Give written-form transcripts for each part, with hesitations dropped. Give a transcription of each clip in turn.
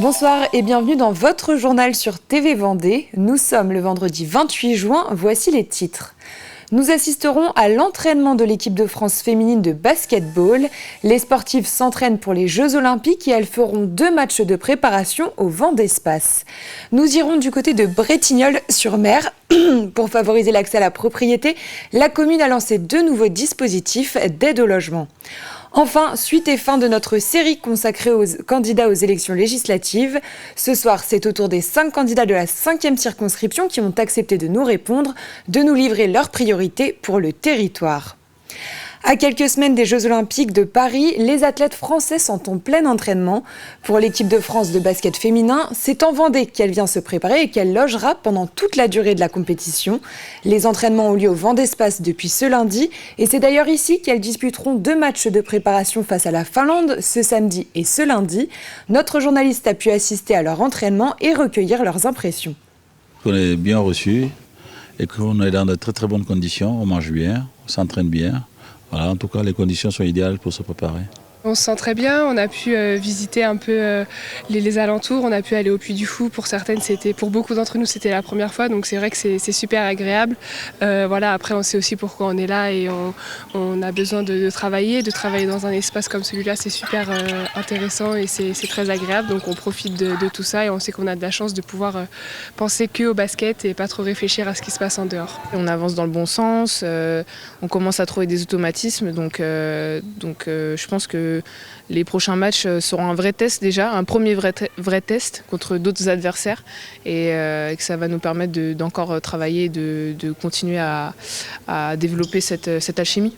Bonsoir et bienvenue dans votre journal sur TV Vendée. Nous sommes le vendredi 28 juin, voici les titres. Nous assisterons à l'entraînement de l'équipe de France féminine de basketball. Les sportives s'entraînent pour les Jeux Olympiques et elles feront 2 matchs de préparation au vent d'espace. Nous irons du côté de Bretignolles-sur-Mer. Pour favoriser l'accès à la propriété, la commune a lancé 2 nouveaux dispositifs d'aide au logement. Enfin, suite et fin de notre série consacrée aux candidats aux élections législatives. Ce soir, c'est au tour des 5 candidats de la 5e circonscription qui ont accepté de nous répondre, de nous livrer leurs priorités pour le territoire. À quelques semaines des Jeux Olympiques de Paris, les athlètes français sont en plein entraînement. Pour l'équipe de France de basket féminin, c'est en Vendée qu'elle vient se préparer et qu'elle logera pendant toute la durée de la compétition. Les entraînements ont lieu au vent d'espace depuis ce lundi et c'est d'ailleurs ici qu'elles disputeront 2 matchs de préparation face à la Finlande ce samedi et ce lundi. Notre journaliste a pu assister à leur entraînement et recueillir leurs impressions. On est bien reçus et qu'on est dans de très très bonnes conditions, on mange bien, on s'entraîne bien. Voilà, en tout cas, les conditions sont idéales pour se préparer. On se sent très bien, on a pu visiter un peu les alentours, on a pu aller au Puy du Fou. Pour beaucoup d'entre nous, c'était la première fois, donc c'est vrai que c'est super agréable. Voilà, après, on sait aussi pourquoi on est là et on a besoin de travailler dans un espace comme celui-là, c'est super intéressant et c'est très agréable. Donc on profite de tout ça et on sait qu'on a de la chance de pouvoir penser qu'au basket et pas trop réfléchir à ce qui se passe en dehors. On avance dans le bon sens, on commence à trouver des automatismes, donc je pense que les prochains matchs seront un vrai test déjà, un premier vrai test contre d'autres adversaires et que ça va nous permettre d'encore travailler, de continuer à développer cette alchimie.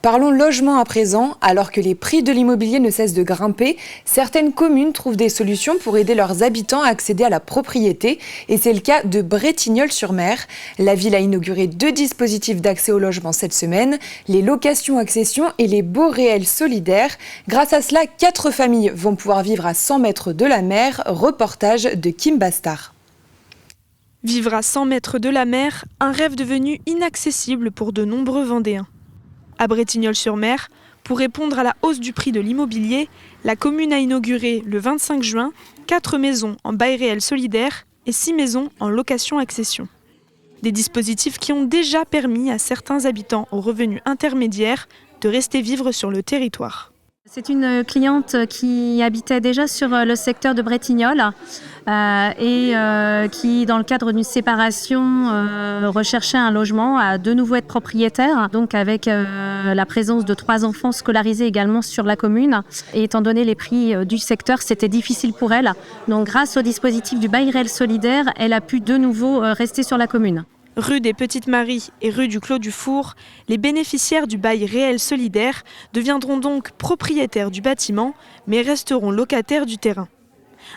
Parlons logement à présent. Alors que les prix de l'immobilier ne cessent de grimper, certaines communes trouvent des solutions pour aider leurs habitants à accéder à la propriété. Et c'est le cas de Bretignolles-sur-Mer. La ville a inauguré 2 dispositifs d'accès au logement cette semaine, les locations-accession et les baux réels solidaires. Grâce à cela, 4 familles vont pouvoir vivre à 100 mètres de la mer. Reportage de Kim Bastard. Vivre à 100 mètres de la mer, un rêve devenu inaccessible pour de nombreux Vendéens. À Bretignolles-sur-Mer, pour répondre à la hausse du prix de l'immobilier, la commune a inauguré le 25 juin 4 maisons en bail réel solidaire et 6 maisons en location-accession. Des dispositifs qui ont déjà permis à certains habitants aux revenus intermédiaires de rester vivre sur le territoire. C'est une cliente qui habitait déjà sur le secteur de Bretignolles et qui, dans le cadre d'une séparation, recherchait un logement, a de nouveau être propriétaire, donc avec la présence de 3 enfants scolarisés également sur la commune. Et étant donné les prix du secteur, c'était difficile pour elle. Donc grâce au dispositif du bail réel solidaire, elle a pu de nouveau rester sur la commune. Rue des Petites Maries et rue du Clos du Four, les bénéficiaires du bail réel solidaire deviendront donc propriétaires du bâtiment, mais resteront locataires du terrain.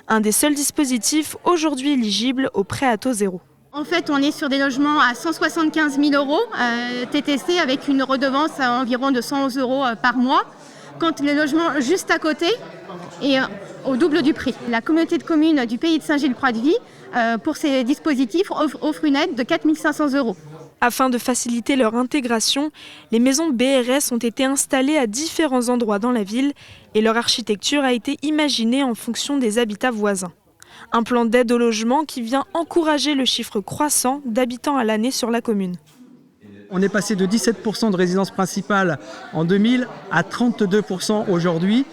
Un des seuls dispositifs aujourd'hui éligibles au prêt à taux zéro. En fait, on est sur des logements à 175 000 € TTC avec une redevance à environ de 111 € par mois, quand les logements juste à côté est au double du prix. La communauté de communes du pays de Saint-Gilles-Croix-de-Vie, pour ces dispositifs, offre une aide de 4 500 €. Afin de faciliter leur intégration, les maisons BRS ont été installées à différents endroits dans la ville et leur architecture a été imaginée en fonction des habitats voisins. Un plan d'aide au logement qui vient encourager le chiffre croissant d'habitants à l'année sur la commune. On est passé de 17% de résidences principales en 2000 à 32% aujourd'hui.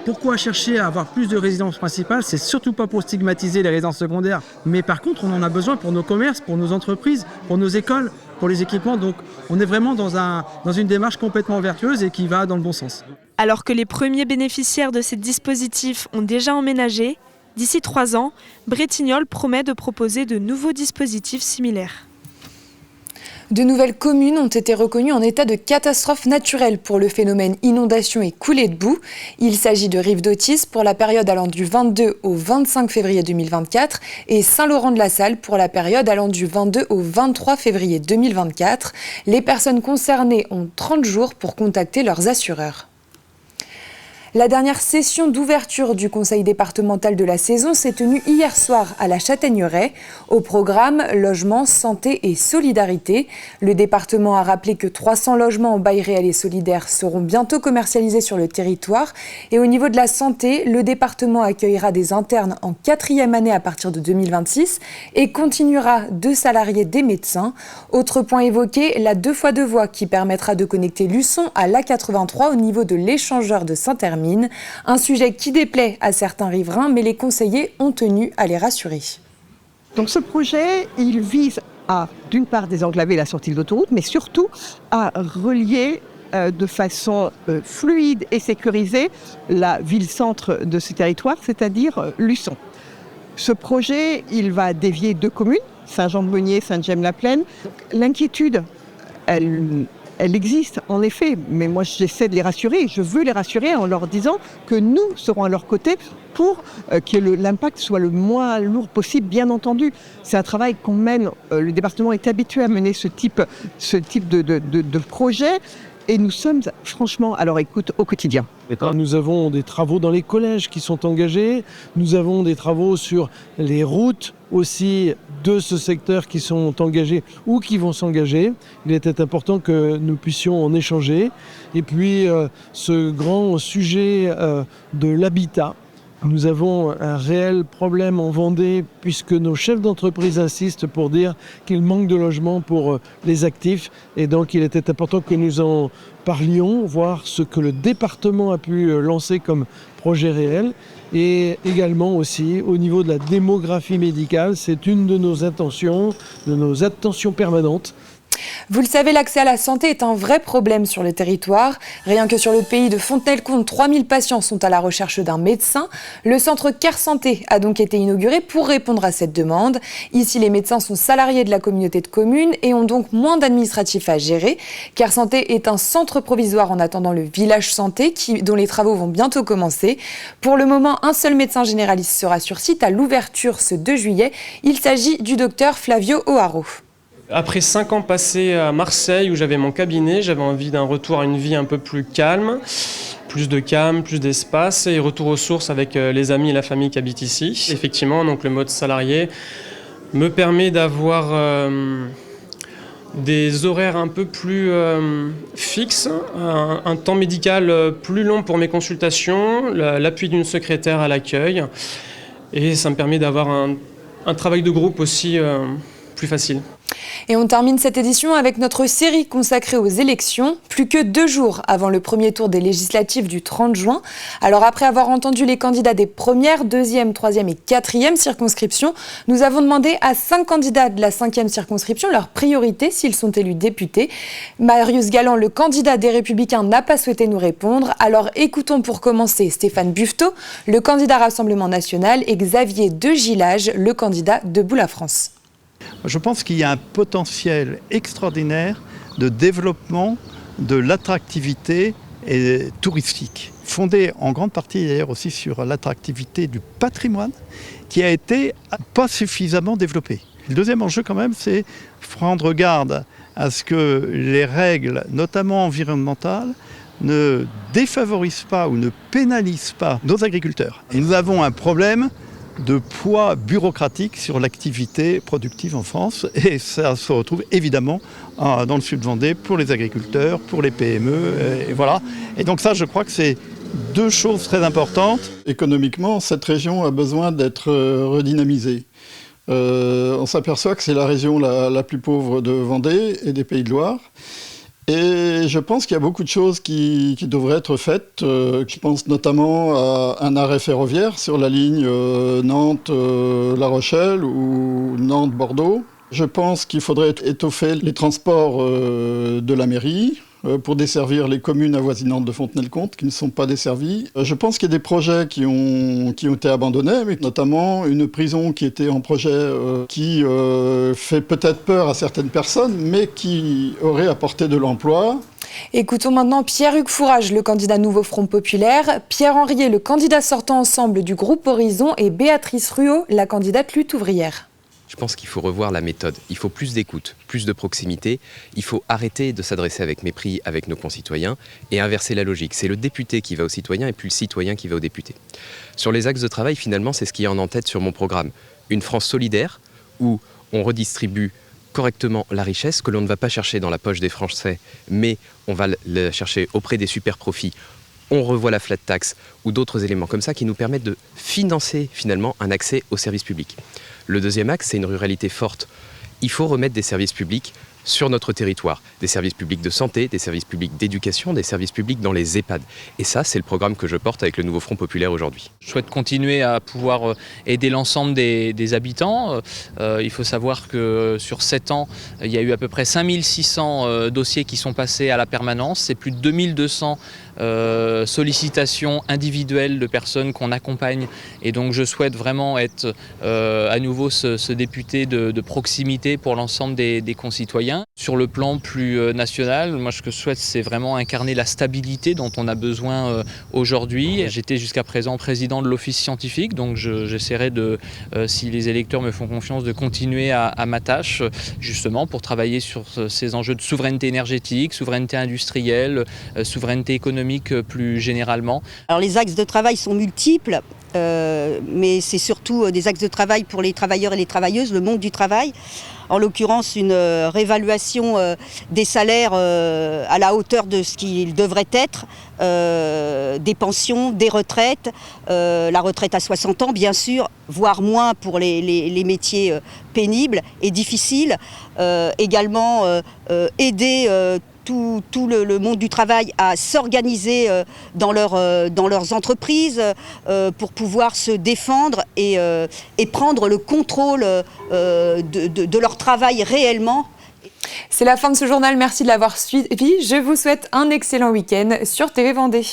Pourquoi chercher à avoir plus de résidences principales ? C'est surtout pas pour stigmatiser les résidences secondaires, mais par contre on en a besoin pour nos commerces, pour nos entreprises, pour nos écoles, pour les équipements. Donc on est vraiment dans une démarche complètement vertueuse et qui va dans le bon sens. Alors que les premiers bénéficiaires de ces dispositifs ont déjà emménagé, d'ici 3 ans, Bretignolles promet de proposer de nouveaux dispositifs similaires. De nouvelles communes ont été reconnues en état de catastrophe naturelle pour le phénomène inondation et coulée de boue. Il s'agit de Rive-d'Autis pour la période allant du 22 au 25 février 2024 et Saint-Laurent-de-la-Salle pour la période allant du 22 au 23 février 2024. Les personnes concernées ont 30 jours pour contacter leurs assureurs. La dernière session d'ouverture du conseil départemental de la saison s'est tenue hier soir à la Châtaigneraie. Au programme, logement, santé et solidarité. Le département a rappelé que 300 logements en bail réel et solidaire seront bientôt commercialisés sur le territoire. Et au niveau de la santé, le département accueillera des internes en 4e année à partir de 2026 et continuera de salarier des médecins. Autre point évoqué, la 2x2 voies qui permettra de connecter Luçon à l'A83 au niveau de l'échangeur de Saint-Hermine. Un sujet qui déplaît à certains riverains, mais les conseillers ont tenu à les rassurer. Donc ce projet, il vise à, d'une part, désenclaver la sortie de l'autoroute, mais surtout à relier de façon fluide et sécurisée la ville-centre de ce territoire, c'est-à-dire Luçon. Ce projet, il va dévier 2 communes, Saint-Jean-de-Monnier, Sainte-Gemme-la-Plaine. L'inquiétude, elle existe, en effet, mais moi j'essaie de les rassurer. Je veux les rassurer en leur disant que nous serons à leur côté pour que l'impact soit le moins lourd possible, bien entendu. C'est un travail qu'on mène, le département est habitué à mener ce type de projet. Et nous sommes franchement à leur écoute au quotidien. Nous avons des travaux dans les collèges qui sont engagés. Nous avons des travaux sur les routes aussi de ce secteur qui sont engagés ou qui vont s'engager. Il était important que nous puissions en échanger. Et puis ce grand sujet de l'habitat. Nous avons un réel problème en Vendée puisque nos chefs d'entreprise insistent pour dire qu'il manque de logements pour les actifs. Et donc il était important que nous en parlions, voir ce que le département a pu lancer comme projet réel. Et également aussi au niveau de la démographie médicale, c'est une de nos attentions permanentes. Vous le savez, l'accès à la santé est un vrai problème sur le territoire. Rien que sur le pays de Fontenay-le-Comte, 3000 patients sont à la recherche d'un médecin. Le centre Care Santé a donc été inauguré pour répondre à cette demande. Ici, les médecins sont salariés de la communauté de communes et ont donc moins d'administratifs à gérer. Care Santé est un centre provisoire en attendant le village santé dont les travaux vont bientôt commencer. Pour le moment, un seul médecin généraliste sera sur site à l'ouverture ce 2 juillet. Il s'agit du docteur Flavio O'Haro. Après 5 ans passés à Marseille où j'avais mon cabinet, j'avais envie d'un retour à une vie un peu plus calme, plus de calme, plus d'espace et retour aux sources avec les amis et la famille qui habitent ici. Effectivement, donc le mode salarié me permet d'avoir des horaires un peu plus fixes, un temps médical plus long pour mes consultations, l'appui d'une secrétaire à l'accueil et ça me permet d'avoir un travail de groupe aussi plus facile. Et on termine cette édition avec notre série consacrée aux élections, plus que 2 jours avant le premier tour des législatives du 30 juin. Alors après avoir entendu les candidats des premières, 2e, 3e et 4e circonscriptions, nous avons demandé à 5 candidats de la 5e circonscription leur priorité s'ils sont élus députés. Marius Galland, le candidat des Républicains, n'a pas souhaité nous répondre. Alors écoutons pour commencer Stéphane Buffetot, le candidat Rassemblement National, et Xavier De Gillage, le candidat Debout la France. Je pense qu'il y a un potentiel extraordinaire de développement de l'attractivité touristique, fondé en grande partie d'ailleurs aussi sur l'attractivité du patrimoine qui a été pas suffisamment développé. Le deuxième enjeu quand même, c'est prendre garde à ce que les règles, notamment environnementales, ne défavorisent pas ou ne pénalisent pas nos agriculteurs. Et nous avons un problème de poids bureaucratique sur l'activité productive en France et ça se retrouve évidemment dans le sud Vendée pour les agriculteurs, pour les PME et voilà. Et donc ça, je crois que c'est 2 choses très importantes. Économiquement, cette région a besoin d'être redynamisée. On s'aperçoit que c'est la région la plus pauvre de Vendée et des Pays de Loire. Et je pense qu'il y a beaucoup de choses qui devraient être faites. Je pense notamment à un arrêt ferroviaire sur la ligne Nantes-La Rochelle ou Nantes-Bordeaux. Je pense qu'il faudrait étoffer les transports de la mairie pour desservir les communes avoisinantes de Fontenay-le-Comte qui ne sont pas desservies. Je pense qu'il y a des projets qui ont été abandonnés, mais notamment une prison qui était en projet qui fait peut-être peur à certaines personnes, mais qui aurait apporté de l'emploi. Écoutons maintenant Pierre-Hugues Fourage, le candidat Nouveau Front Populaire, Pierre Henriet, le candidat sortant ensemble du groupe Horizon et Béatrice Ruot, la candidate Lutte ouvrière. Je pense qu'il faut revoir la méthode. Il faut plus d'écoute, plus de proximité. Il faut arrêter de s'adresser avec mépris avec nos concitoyens et inverser la logique. C'est le député qui va aux citoyens et puis le citoyen qui va au député. Sur les axes de travail, finalement, c'est ce qui est en tête sur mon programme. Une France solidaire où on redistribue correctement la richesse que l'on ne va pas chercher dans la poche des Français, mais on va la chercher auprès des super profits. On revoit la flat tax ou d'autres éléments comme ça qui nous permettent de financer finalement un accès aux services publics. Le deuxième axe, c'est une ruralité forte. Il faut remettre des services publics sur notre territoire, des services publics de santé, des services publics d'éducation, des services publics dans les EHPAD. Et ça, c'est le programme que je porte avec le nouveau Front populaire aujourd'hui. Je souhaite continuer à pouvoir aider l'ensemble des habitants. Il faut savoir que sur 7 ans, il y a eu à peu près 5600 dossiers qui sont passés à la permanence. C'est plus de 2200 sollicitations individuelles de personnes qu'on accompagne. Et donc je souhaite vraiment être à nouveau ce député de proximité pour l'ensemble des concitoyens. Sur le plan plus national, moi ce que je souhaite c'est vraiment incarner la stabilité dont on a besoin aujourd'hui. J'étais jusqu'à présent président de l'office scientifique, donc j'essaierai si les électeurs me font confiance, de continuer à ma tâche justement pour travailler sur ces enjeux de souveraineté énergétique, souveraineté industrielle, souveraineté économique plus généralement. Alors les axes de travail sont multiples, mais c'est surtout des axes de travail pour les travailleurs et les travailleuses, le monde du travail. En l'occurrence, une réévaluation des salaires à la hauteur de ce qu'ils devraient être, des pensions, des retraites, la retraite à 60 ans bien sûr, voire moins pour les métiers pénibles et difficiles. Également aider tout le monde du travail à s'organiser dans leurs entreprises pour pouvoir se défendre et prendre le contrôle de leur travail réellement. C'est la fin de ce journal, merci de l'avoir suivi. Je vous souhaite un excellent week-end sur TV Vendée.